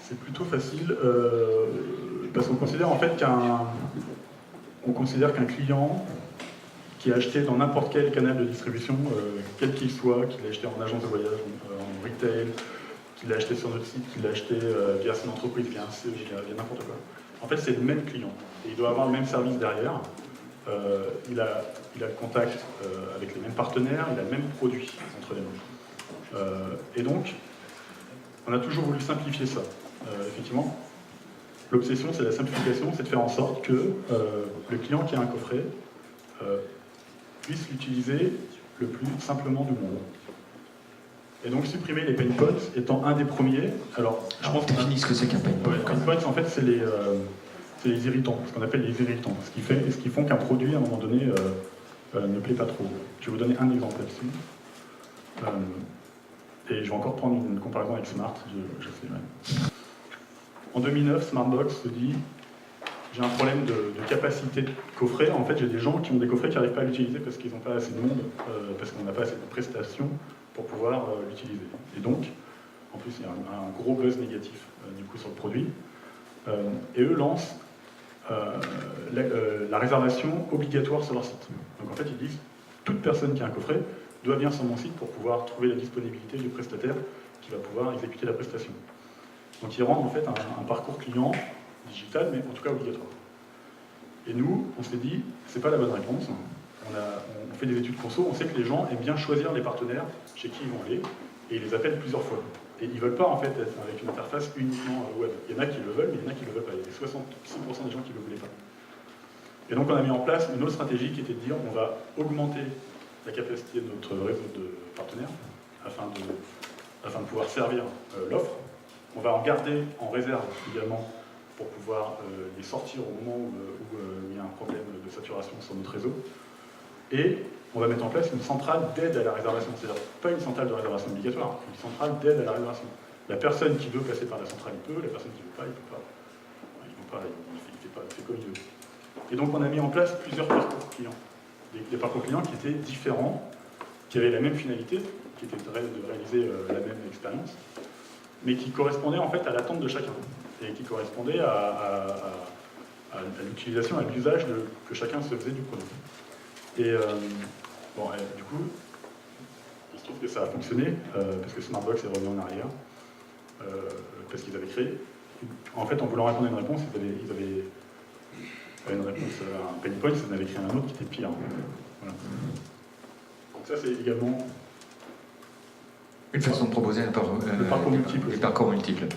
C'est plutôt facile, parce qu'on considère en fait qu'un client qui a acheté dans n'importe quel canal de distribution, quel qu'il soit, qu'il a acheté en agence de voyage, en retail, qu'il a acheté sur notre site, qu'il a acheté via son entreprise, via un CE, via n'importe quoi. En fait, c'est le même client. Et il doit avoir le même service derrière. Il a le contact avec les mêmes partenaires, il a le même produit entre les mains. Et donc, on a toujours voulu simplifier ça. Effectivement, l'obsession, c'est la simplification, c'est de faire en sorte que le client qui a un coffret puisse l'utiliser le plus simplement du monde. Et donc supprimer les pain points étant un des premiers. Alors, je pense définis ce que c'est qu'un pain point. Pain points, en fait, c'est les irritants, ce qu'on appelle les irritants, ce qui font qu'un produit, à un moment donné, ne plaît pas trop. Je vais vous donner un exemple là-dessus. Et je vais encore prendre une comparaison avec Smart, je sais même. En 2009, Smartbox se dit j'ai un problème de capacité de coffret. En fait, j'ai des gens qui ont des coffrets qui n'arrivent pas à l'utiliser parce qu'ils n'ont pas assez de monde, parce qu'on n'a pas assez de prestations pour pouvoir l'utiliser. Et donc, en plus, il y a un gros buzz négatif du coup sur le produit. Et eux lancent la réservation obligatoire sur leur site. Donc en fait, ils disent toute personne qui a un coffret doit venir sur mon site pour pouvoir trouver la disponibilité du prestataire qui va pouvoir exécuter la prestation. Donc ils rendent en fait un parcours client digital, mais en tout cas obligatoire. Et nous, on s'est dit, c'est pas la bonne réponse. On fait des études conso, on sait que les gens aiment bien choisir les partenaires chez qui ils vont aller, et ils les appellent plusieurs fois. Et ils ne veulent pas en fait être avec une interface uniquement web. Il y en a qui le veulent, mais il y en a qui ne le veulent pas. Il y a 66% des gens qui ne le voulaient pas. Et donc on a mis en place une autre stratégie qui était de dire on va augmenter la capacité de notre réseau de partenaires afin de pouvoir servir l'offre. On va en garder en réserve également pour pouvoir les sortir au moment où il y a un problème de saturation sur notre réseau. Et on va mettre en place une centrale d'aide à la réservation. C'est-à-dire pas une centrale de réservation obligatoire, une centrale d'aide à la réservation. La personne qui veut passer par la centrale, il peut. La personne qui ne veut pas, il ne peut pas. Il fait comme il veut. Et donc on a mis en place plusieurs parcours clients. Des parcours clients qui étaient différents, qui avaient la même finalité, qui était de réaliser la même expérience, mais qui correspondaient en fait à l'attente de chacun, et qui correspondaient à l'utilisation, à l'usage que chacun se faisait du produit. Et du coup, il se trouve que ça a fonctionné, parce que Smartbox est revenu en arrière, parce qu'ils avaient créé. En fait, en voulant répondre à une réponse, ils avaient une réponse à un pain point, ils en avaient créé un autre qui était pire. Voilà. Donc ça, c'est également une façon de proposer le parcours multiple. Les parcours multiples.